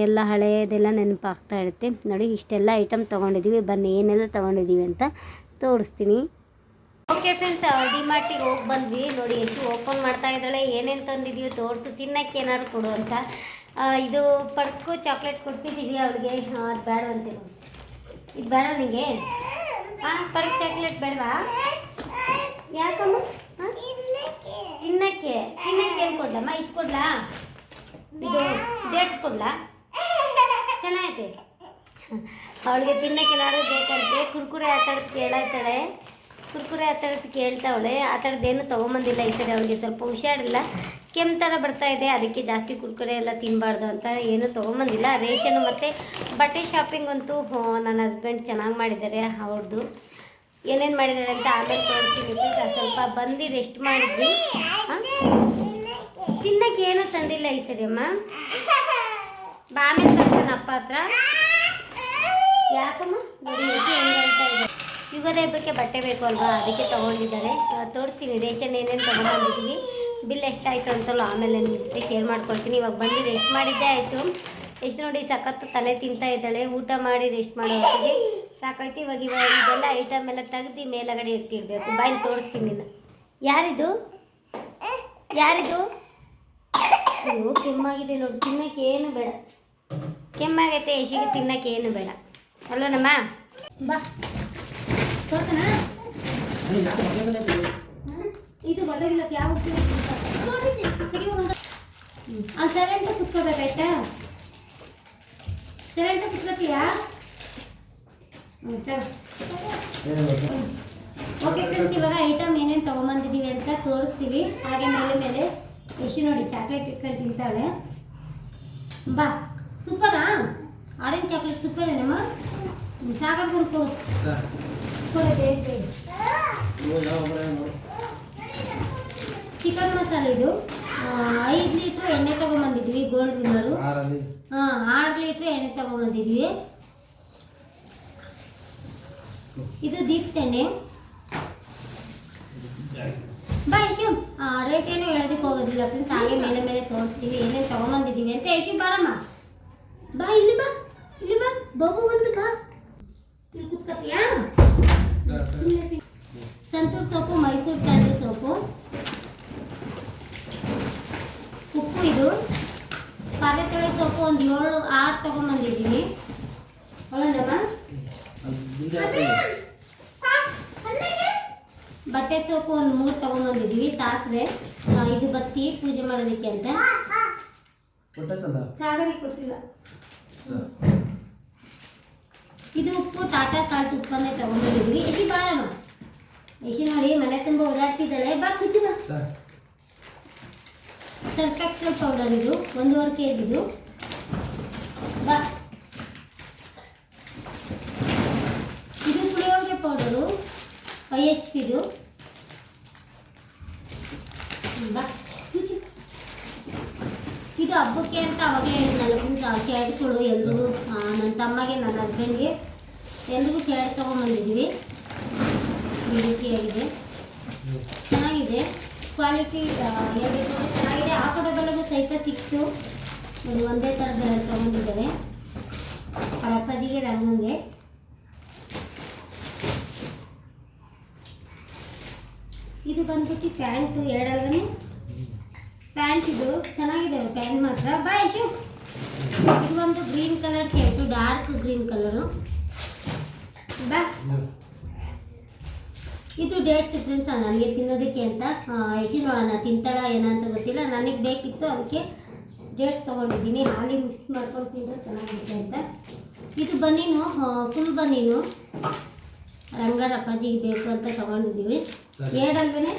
ಎಲ್ಲ ಹಳೆಯದೆಲ್ಲ ನೆನಪಾಗ್ತಾ ಇರುತ್ತೆ. ನೋಡಿ, ಇಷ್ಟೆಲ್ಲ ಐಟಮ್ ತೊಗೊಂಡಿದ್ದೀವಿ. ಬನ್ನಿ ಏನೆಲ್ಲ ತೊಗೊಂಡಿದ್ದೀವಿ ಅಂತ ತೋರಿಸ್ತೀನಿ. ಓಕೆ ಫ್ರೆಂಡ್ಸ್, ಡಿಮಾರ್ಟಿಗೆ ಹೋಗಿ ಬಂದ್ವಿ. ನೋಡಿ, ಎಷ್ಟು ಓಪನ್ ಮಾಡ್ತಾ ಇದ್ದಾಳೆ. ಏನೇನು ತಂದಿದ್ದೀವಿ ತೋರಿಸು, ತಿನ್ನಕ್ಕೆ ಏನಾದ್ರು ಕೊಡು ಅಂತ. ಇದು ಪಡ್ಕು ಚಾಕ್ಲೇಟ್ ಕೊಟ್ಟಿದ್ದೀವಿ ಅವಳಿಗೆ. ಅದು ಬೇಡವಂತೆ, ಇದು ಬೇಡ ನಿಮಗೆ. ಪಡ್ಕು ಚಾಕ್ಲೇಟ್ ಬೇಡವಾ? ಯಾಕಮ್ಮ? ತಿನ್ನಕ್ಕೆ ಏನು ಕೊಡ್ಲಮ್ಮ? ಇದು ಕೊಡ್ಲಾ? ಇದು ಡೇಟ್ಸ್ ಕೊಡ್ಲಾ? ಚೆನ್ನಾಗೈತೆ. ಅವಳಿಗೆ ತಿನ್ನಕ್ಕೆ ಏನಾದ್ರು ಬೇಕಂತೆ. ಕುರ್ಕುರೆ ಆ ಥರದ್ದು ಕೇಳಾಯ್ತಾಳೆ, ಕುರ್ಕುರೆ ಆ ಥರದ್ದು ಕೇಳ್ತಾವಳೆ. ಆ ಥರದ್ದೇನು ತೊಗೊಂಬಂದಿಲ್ಲ ಈ ಸರಿ. ಅವಳಿಗೆ ಸ್ವಲ್ಪ ಹುಷಾರಿಲ್ಲ, ಕೆಮ್ಮು ಥರ ಬರ್ತಾಯಿದೆ. ಅದಕ್ಕೆ ಜಾಸ್ತಿ ಕುರ್ಕುರೆ ಎಲ್ಲ ತಿನ್ನಬಾರ್ದು ಅಂತ ಏನೂ ತೊಗೊಂಬಂದಿಲ್ಲ. ರೇಷನು ಮತ್ತು ಬಟ್ಟೆ ಶಾಪಿಂಗ್ ಅಂತೂ ನನ್ನ ಹಸ್ಬೆಂಡ್ ಚೆನ್ನಾಗಿ ಮಾಡಿದ್ದಾರೆ. ಅವ್ರದ್ದು ಏನೇನು ಮಾಡಿದ್ದಾರೆ ಅಂತ ಆಮೇಲೆ ತೋರಿಸ್ತೀನಿ. ಸ್ವಲ್ಪ ಬಂದು ರೆಸ್ಟ್ ಮಾಡಿದ್ವಿ. ತಿನ್ನಕ್ಕೆ ಏನೂ ತಂದಿಲ್ಲ ಈ ಸರಿ ಅಮ್ಮ. ಆಮೇಲೆ ತರ್ತಾನೆ ಅಪ್ಪ ಹತ್ರ. ಯಾಕಮ್ಮ? ನೋಡಿ ಹೆಂಗೆ ಹೇಳ್ತಾ ಇದೆ. ಯುಗಾದಿ ಹಬ್ಬಕ್ಕೆ ಬಟ್ಟೆ ಬೇಕು ಅಲ್ವಾ, ಅದಕ್ಕೆ ತೊಗೊಂಡಿದ್ದಾರೆ. ತೋರಿಸ್ತೀನಿ ರೇಷನ್ ಏನೇನು ತೊಗೊಂಡ್ಬಂದಿದ್ದೀವಿ, ಬಿಲ್ ಎಷ್ಟಾಯಿತು ಅಂತಲೂ ಆಮೇಲೆ ನಿಮ್ಮ ಜೊತೆ ಶೇರ್ ಮಾಡ್ಕೊಳ್ತೀನಿ. ಇವಾಗ ಬಂದು ರೆಸ್ಟ್ ಮಾಡಿದ್ದೇ ಆಯಿತು. ಎಷ್ಟು ನೋಡಿ ಸಖತ್ತು ತಲೆ ತಿಂತಾ ಇದ್ದಾಳೆ. ಊಟ ಮಾಡಿ ರೆಸ್ಟ್ ಮಾಡೋ ಹೊತ್ತಿಗೆ ಸಾಕಾಯ್ತು. ಇವಾಗ ಇದೆಲ್ಲ ಐಟಮ್ ಎಲ್ಲ ತೆಗ್ದು ಮೇಲಗಡೆ ಎತ್ತಿಡಬೇಕು. ಬಾಯಲ್ಲಿ ತೋರಿಸ್ತೀನಿ. ಯಾರಿದು? ಅಯ್ಯೋ, ಕೆಮ್ಮಾಗಿದೆ ನೋಡಿ. ತಿನ್ನಕ್ಕೆ ಏನು ಬೇಡ, ಕೆಮ್ಮಾಗೈತೆ ಯಶಿಗೆ, ತಿನ್ನಕ್ಕೆ ಏನು ಬೇಡ ಅಲ್ವನಮ್ಮ? ಬಾ ತೋರ್ಸನಾ? ಇದು ಬರೋದಿಲ್ಲ. ಯಾವ ಸೈಲೆಂಟಾಗಿ ಕುತ್ಕೋಬೇಕಾಯ್ತಾ? ಸೈಲೆಂಟಾಗಿ ಕುತ್ಕೋತೀಯಾ? ಆಯ್ತಾ? ಓಕೆ ಫ್ರೆಂಡ್ಸ್, ಇವಾಗ ಐಟಮ್ ಏನೇನು ತೊಗೊಂಬಂದಿದ್ದೀವಿ ಅಂತ ತೋರಿಸ್ತೀವಿ. ಹಾಗೆ ಮೇಲೆ ಎಷ್ಟು ನೋಡಿ ಚಾಕ್ಲೇಟ್ ಇಟ್ಕೊಂಡು ತಿಂತಾಳೆ. ಬಾ, ಸೂಪರಾ? Orange chocolate ಸೂಪರೇನಮ್ಮ? ಸಾಕಾಗ್ಬೋದು ಕೊಡು, ಕೊಡು ಬೇಗ. ಚಿಕನ್ ಮಸಾಲೆ ಇದು 5 ಲೀಟ್ರ್ ಎಣ್ಣೆ ತೊಗೊಂಬಂದಿದ್ವಿ. ಗೋಲ್ಡ್ ವಿನ್ನರು 6 ಲೀಟ್ರ್ ಎಣ್ಣೆ ತೊಗೊಂಬಂದಿದ್ವಿ. ಇದು ದೀಪ್ತ ಎಣ್ಣೆ. ಬಾ ಯಶು, ರೇಟ್ ಏನು ಹೇಳೋದಕ್ಕೆ ಹೋಗೋದಿಲ್ಲ ಫ್ರೆಂಡ್ಸ್. ಹಾಗೆ ಮೇಲೆ ತೋರಿಸ್ತೀವಿ ಏನೇನು ತೊಗೊಂಬಂದಿದ್ದೀವಿ ಅಂತ. ಯಶು ಬಾರಮ್ಮ, ಬಾ ಇಲ್ಲಿ ಬಾ, ಬಬ್ಬು ಬಂತು, ಬಾ ಇಲ್ಲಿ ಕೂತ್ಕೊತೀಯಾ? Santoor soap, Mysore sandal soap, ಉಪ್ಪು, ಇದು ಪಾತ್ರೆ ಸೋಪು ಒಂದು 7-6 ತೊಗೊಂಬಂದಿದ್ದೀವಿ. ಒಳ್ಳೆದಮ್ಮ? ಬಟ್ಟೆ ಸೋಪು ಒಂದು 3 ತೊಗೊಂಬಂದಿದ್ವಿ. ಸಾಸಿವೆ, ಇದು ಬತ್ತಿ ಪೂಜೆ ಮಾಡೋದಕ್ಕೆ ಅಂತ. ಸಾಗರಿ ಕೊಟ್ಟಿಲ್ಲ. ಇದು ಉಪ್ಪು, ಟಾಟಾ ಸಾಲ್ಟ್ ಉಪ್ಪನ್ನೇ ತೊಗೊಂಡಿದ್ವಿ. ಎಸಿ ಬಾರಮ್ಮ, ಎಸಿ ನೋಡಿ ಮನೆ ತುಂಬ ಓಡಾಡ್ತಿದ್ದಾಳೆ. ಬಾ ಕುಚ್ಚು ಬಾ. ಸರ್ಫ್ ಎಕ್ಸೆಲ್ ಪೌಡರ್ ಇದು 1.5 kg ಇದು. ಬಾ. ಇದು ಪುಳಿಯೋಗರೆ ಪೌಡರು 5 HP ಇದು. ಬಾ ಕುಚ್ಚು. ಇದು ಹಬ್ಬಕ್ಕೆ ಅಂತ ಅವಾಗಲೇ ಹೇಳಿದ್ನಲ್ಲ, ಶರ್ಟ್ಗಳು ಎಲ್ರಿಗೂ, ನನ್ನ ತಮ್ಮಗೆ ನನ್ನ ಹಸ್ಬೆಂಡ್ಗೆ ಎಲ್ರಿಗೂ ಶರ್ಟ್ ತೊಗೊಂಬಂದಿದ್ದೀವಿ. ಈ ರೀತಿಯಾಗಿದೆ, ಚೆನ್ನಾಗಿದೆ ಕ್ವಾಲಿಟಿ. ಹೇಳ್ಬೇಕು ಅಂದರೆ ಚೆನ್ನಾಗಿದೆ. ಆ ಕಡೆ ಬೆಳಗ್ಗೆ ಸಹಿತ ಸಿಕ್ತು ನೋಡಿ, ಒಂದೇ ಥರದ ತೊಗೊಂಡಿದ್ದಾರೆ. ಅವ್ರ ಅಪ್ಪಾಜಿಗೆ ರಂಗಂಗೆ. ಇದು ಬಂದ್ಬಿಟ್ಟು ಪ್ಯಾಂಟು 2 ಪ್ಯಾಂಟ್. ಇದು ಚೆನ್ನಾಗಿದೆ ಪ್ಯಾಂಟ್ ಮಾತ್ರ. ಬಾ ಯಶು. ಇದು ಒಂದು green colour shirt, dark green colour. ಬಾ. ಇದು ಡೇಟ್ಸ್ ಫ್ರೆಂಡ್ಸ್, ನನಗೆ ತಿನ್ನೋದಕ್ಕೆ ಅಂತ. ಯಶು ನೋಡೋಣ ತಿಂತಾಳ ಏನಂತ ಗೊತ್ತಿಲ್ಲ, ನನಗೆ ಬೇಕಿತ್ತು ಅದಕ್ಕೆ ಡೇಟ್ಸ್ ತೊಗೊಂಡಿದ್ದೀನಿ. ಹಾಲಿ ಮಿಕ್ಸ್ ಮಾಡ್ಕೊಂಡು ತಿಂದರೆ ಚೆನ್ನಾಗಿರುತ್ತೆ ಅಂತ. ಇದು ಬನ್ನೀನು, ಫುಲ್ ಬನ್ನೀನು ರಂಗರ ಅಪ್ಪಾಜಿಗೆ ಬೇಕು ಅಂತ ತೊಗೊಂಡಿದ್ದೀವಿ. 2 ಅಲ್ವೇ?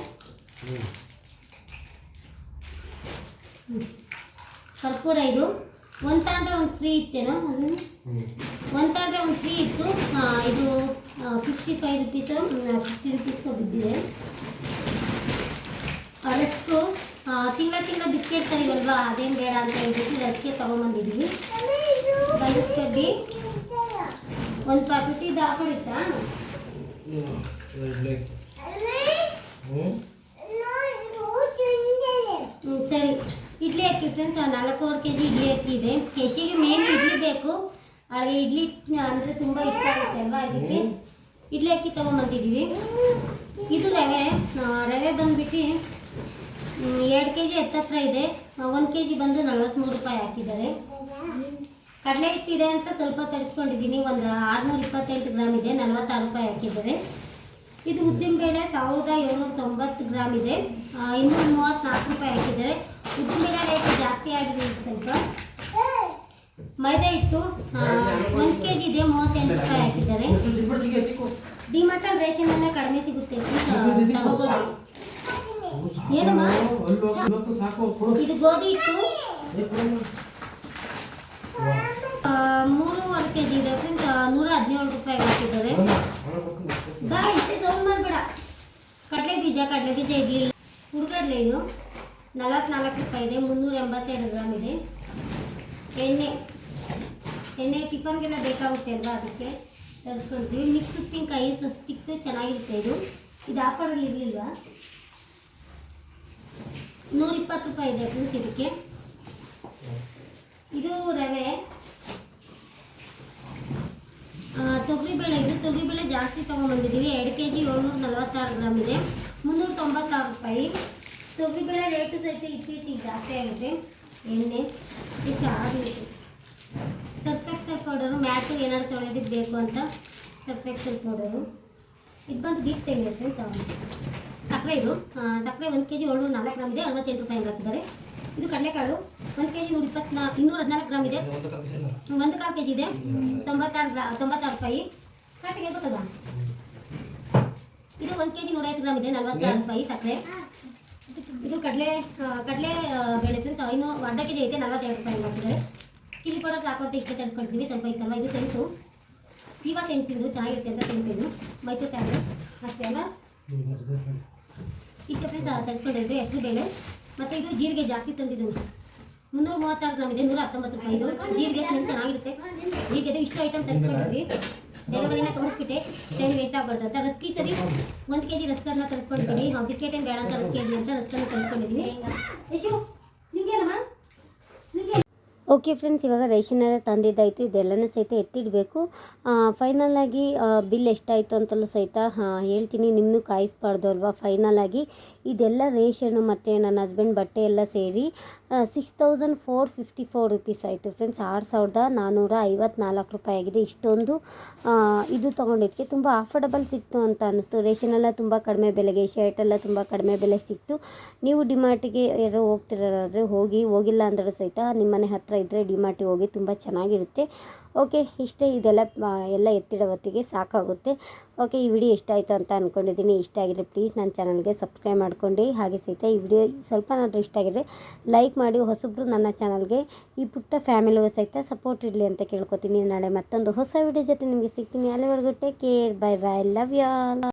ಕರ್ಪೂರ ಇದು 1 ತಗೊಂಡ್ರೆ 1 ಫ್ರೀ ಇತ್ತೇನೋ. ಅದು 1 ತಗೊಂಡ್ರೆ 1 ಫ್ರೀ ಇತ್ತು. ಇದು 55 ರುಪೀಸು, 50 ರುಪೀಸ್ಗೂ ಬಿದ್ದಿದೆ. ರಸ್ಕು ತಿಂಗಳ ಬಿಸ್ಕೆಟ್ ತರಿವಲ್ವಾ, ಅದೇನು ಬೇಡ ಅಂತ ಹೇಳ್ಬಿಟ್ಟು ರಸ್ಕೆ ತೊಗೊಂಬಂದಿದ್ವಿ. ಗಂಧದ ಕಡ್ಡಿ 1 ಪ್ಯಾಕೆಟ್. ಇದು ಹಾಕೊಂಡಿತ್ತಾ? ಸರಿ. ಇಡ್ಲಿ ಅಕ್ಕಿ ಫ್ರೆಂಡ್ಸ್ 4.25 kg ಇಡ್ಲಿ ಅಕ್ಕಿ ಇದೆ. ಯಶಿಗೆ ಮೇನ್ ಇಡ್ಲಿ ಬೇಕು, ಅವಳಿಗೆ ಇಡ್ಲಿ ಅಂದರೆ ತುಂಬ ಇಷ್ಟ ಆಗುತ್ತೆ ಅಲ್ವಾ, ಇದಕ್ಕೆ ಇಡ್ಲಿ ಅಕ್ಕಿ ತೊಗೊಂಬಂದಿದ್ದೀವಿ. ಇದು ರವೆ ಬಂದುಬಿಟ್ಟು 2 kg ಹತ್ತತ್ರ ಇದೆ. 1 kg ಬಂದು 43 ರೂಪಾಯಿ ಹಾಕಿದ್ದಾರೆ. ಕಡಲೆ ಹಿಟ್ಟಿದೆ ಅಂತ ಸ್ವಲ್ಪ ತರಿಸ್ಕೊಂಡಿದ್ದೀನಿ. ಒಂದು 628 ಗ್ರಾಮ್ ಇದೆ, 46 ರೂಪಾಯಿ ಹಾಕಿದ್ದಾರೆ. ಇದು ಉದ್ದಿನಬೇಳೆ 1790 ಗ್ರಾಮ್ ಇದೆ, 234 ರೂಪಾಯಿ ಹಾಕಿದ್ದಾರೆ. ಉದ್ದಿನಬೇಳೆ ರೇಟ್ ಜಾಸ್ತಿ ಆಗಿದೆ ಸ್ವಲ್ಪ. ಮೈದಾ ಹಿಟ್ಟು 1 kg ಇದೆ, 38 ರೂಪಾಯಿ ಹಾಕಿದ್ದಾರೆ. ಡಿಮಾರ್ಟಲ್ಲಿ ರೇಷನ್ ಕಡಿಮೆ ಸಿಗುತ್ತೆ, ತಗೋಬೋದು. ಏನಮ್ಮ ಇದು ಗೋಧಿ ಹಿಟ್ಟು 3.5 kg ಇದೆ ಫ್ರೆಂಡ್ಸ್, 117 ರೂಪಾಯಿ ಹಾಕಿದ್ದಾರೆ. ಬಾ ಇಷ್ಟೇ ಸೌಂಡ್ ಮಾಡಬೇಡ. ಕಡಲೆ ಬೀಜ ಇರಲಿಲ್ಲ. ಹುಡುಗರ್ಲೆ ಇದು 44 ರೂಪಾಯಿ ಇದೆ, 382 ಗ್ರಾಮ್ ಇದೆ. ಎಣ್ಣೆ ಟಿಫನ್ಗೆಲ್ಲ ಬೇಕಾಗುತ್ತೆ ಅಲ್ವಾ, ಅದಕ್ಕೆ ತರಿಸ್ಕೊಳ್ತೀವಿ. ಮಿಕ್ಸ್ ಉಪ್ಪಿನಕಾಯಿ ಸ್ಟಿಕ್ತು ಚೆನ್ನಾಗಿರುತ್ತೆ. ಇದು ಆಫರಲ್ಲಿ ಇರಲಿಲ್ವಾ? 120 ರೂಪಾಯಿ ಇದೆ ಫ್ರೆಂಡ್ಸ್ ಇದಕ್ಕೆ. ಇದು ರವೆ, ತೊಗರಿಬೇಳೆ. ಇದು ತೊಗರಿಬೇಳೆ ಜಾಸ್ತಿ ತೊಗೊಂಬಂದಿದ್ದೀವಿ. 2 kg 746 ಗ್ರಾಮ್ ಇದೆ, 396 ರೂಪಾಯಿ. ತೊಗರಿಬೇಳೆ ರೇಟು ಸಹಿತ ಇತ್ತೀಚೆಗೆ ಜಾಸ್ತಿ ಆಗುತ್ತೆ. ಎಣ್ಣೆ ಇಷ್ಟು ಆಗುತ್ತೆ. ಸರ್ಫ್ ಎಕ್ಸೆಲ್ ಪೌಡರು, ಮ್ಯಾಟು ಏನಾದ್ರು ತೊಳೆಯೋದಕ್ಕೆ ಬೇಕು ಅಂತ ಸರ್ಫ್ ಎಕ್ಸೆಲ್ ಪೌಡರು. ಇದು ಬಂದು ಗಿಫ್ಟ್ ತೆಗೆದು ಸಕ್ಕರೆ. ಇದು ಸಕ್ಕರೆ 1 kg 704 ಗ್ರಾಮ್ ಇದೆ, 68 ರೂಪಾಯಿ ಹಾಕಿದ್ದಾರೆ. ಇದು ಕಡಲೆಕಾಳು 1 kg 214 ಗ್ರಾಮ್ ಇದೆ, 1/4 kg ಇದೆ, 96 ರೂಪಾಯಿ. ಕಟ್ಟಿಗೆ ಗೊತ್ತಲ್ವಾ? ಇದು 1 kg 150 ಗ್ರಾಮ್ ಇದೆ, 46 ರೂಪಾಯಿ ಸಕ್ಕರೆ. ಇದು ಕಡಲೆ ಬೇಳೆ ಫ್ರೆಂಡ್ಸ್, ಇನ್ನು ಅರ್ಧ kg ಐತೆ, 42 ರೂಪಾಯಿ ಹಾಕಿದ್ದಾರೆ. ಚಿಲ್ಲಿ ಪೌಡರ್ ಸಾಕು ಅಂತ ಇಷ್ಟೇ ತರಿಸ್ಕೊಳ್ತೀವಿ, ಸ್ವಲ್ಪ ಇತ್ತಲ್ವ. ಇದು ಸೆಂಟು, ಜೀವ ಸೆಂಟಿಂದು ಚೆನ್ನಾಗಿರುತ್ತೆ ಅಂತ ಸೆಂಟು, ಮೈಸೂರು ಸ್ಯಾಂಡು ಅಷ್ಟೇ ಅಲ್ಲ. ಇಷ್ಟೇ ಫ್ರೆಂಡ್ಸ್ ತರಿಸ್ಕೊಂಡಿದ್ವಿ. ಹೆಸರು ಬೇಳೆ ಮತ್ತು ಇದು ಜೀರಿಗೆ ಜಾಸ್ತಿ ತಂದಿದ್ದು 336 ಗ್ರಾಮ್ ಇದೆ, 119 ರೂಪಾಯಿ. ಇದು ಜೀರಿಗೆ ಸ್ಮೆಲ್ ಚೆನ್ನಾಗಿರುತ್ತೆ. ಜೀರಿಗೆ ಇಷ್ಟು ಐಟಮ್ ತರಿಸ್ಕೊಂಡಿದ್ವಿ. ಬೇಗ ತೋರಿಸ್ಬಿಟ್ಟೆ, ಟೈಮ್ ವೇಸ್ಟ್ ಆಗ್ಬಾರ್ದು ಅಂತ. ರಸ್ಕಿ ಸರಿ 1 kg ರಸ್ಕನ್ನ ತರಿಸ್ಕೊಂಡಿದ್ದೀನಿ. ಬಿಸ್ಕೆಟ್ ಏನು ಬೇಡ ಅಂತ ರಸ್ಕಿ ಅಂತ ರಸ್ಕನ್ನು ತರಿಸ್ಕೊಂಡಿದ್ದೀನಿ. ಯಶು ನಿಮಗೇನಮ್ಮ? ನಿಮಗೆ ಓಕೆ ಫ್ರೆಂಡ್ಸ್, ಇವಾಗ ರೇಷನ್ ಎಲ್ಲ ತಂದಿದ್ದಾಯಿತು. ಇದೆಲ್ಲನೂ ಸಹಿತ ಎತ್ತಿಡಬೇಕು. ಫೈನಲಾಗಿ ಬಿಲ್ ಎಷ್ಟಾಯಿತು ಅಂತಲೂ ಸಹಿತ ಹೇಳ್ತೀನಿ. ನಿಮ್ಮನ್ನು ಕಾಯಿಸ್ಬಾರ್ದು ಅಲ್ವಾ. ಫೈನಲಾಗಿ ಇದೆಲ್ಲ ರೇಷನ್ನು ಮತ್ತು ನನ್ನ ಹಸ್ಬೆಂಡ್ ಬಟ್ಟೆ ಎಲ್ಲ ಸೇರಿ 6454 ರುಪೀಸ್ ಆಯಿತು ಫ್ರೆಂಡ್ಸ್. 6454 ರೂಪಾಯಿ ಆಗಿದೆ. ಇಷ್ಟೊಂದು ಇದು ತೊಗೊಂಡಿದ್ದಕ್ಕೆ ತುಂಬ ಅಫೋರ್ಡಬಲ್ ಸಿಕ್ತು ಅಂತ ಅನ್ನಿಸ್ತು. ರೇಷನ್ ಎಲ್ಲ ತುಂಬ ಕಡಿಮೆ ಬೆಲೆಗೆ, ಶರ್ಟ್ ಎಲ್ಲ ತುಂಬ ಕಡಿಮೆ ಬೆಲೆ ಸಿಕ್ತು. ನೀವು ಡಿಮಾರ್ಟಿಗೆ ಯಾರೋ ಹೋಗ್ತಿರೋದಾದರೆ ಹೋಗಿಲ್ಲ ಅಂದರೂ ಸಹಿತ ನಿಮ್ಮನೆ ಹತ್ತಿರ ಇದ್ದರೆ ಡಿಮಾರ್ಟಿಗೆ ಹೋಗಿ, ತುಂಬ ಚೆನ್ನಾಗಿರುತ್ತೆ. ಓಕೆ, ಇಷ್ಟೇ. ಇದೆಲ್ಲ ಎಲ್ಲ ಎತ್ತಿಡೋ ಹೊತ್ತಿಗೆ ಸಾಕಾಗುತ್ತೆ. ಓಕೆ, ಈ ವಿಡಿಯೋ ಇಷ್ಟ ಆಯಿತು ಅಂತ ಅಂದ್ಕೊಂಡಿದ್ದೀನಿ. ಇಷ್ಟ ಆಗಿದ್ರೆ ಪ್ಲೀಸ್ ನನ್ನ ಚಾನಲ್ಗೆ ಸಬ್ಸ್ಕ್ರೈಬ್ ಮಾಡ್ಕೊಂಡು, ಹಾಗೆ ಸಹಿತ ಈ ವಿಡಿಯೋ ಸ್ವಲ್ಪನಾದರೂ ಇಷ್ಟ ಆಗಿದ್ರೆ ಲೈಕ್ ಮಾಡಿ. ಹೊಸಬ್ರು ನನ್ನ ಚಾನಲ್ಗೆ, ಈ ಪುಟ್ಟ ಫ್ಯಾಮಿಲಿಗೂ ಸಹಿತ ಸಪೋರ್ಟ್ ಇರಲಿ ಅಂತ ಕೇಳ್ಕೊತೀನಿ. ನಾಳೆ ಮತ್ತೊಂದು ಹೊಸ ವಿಡಿಯೋ ಜೊತೆ ನಿಮಗೆ ಸಿಗ್ತೀನಿ. ಅಲ್ಲಿವರೆಗೂ take care, bye bye, love you all.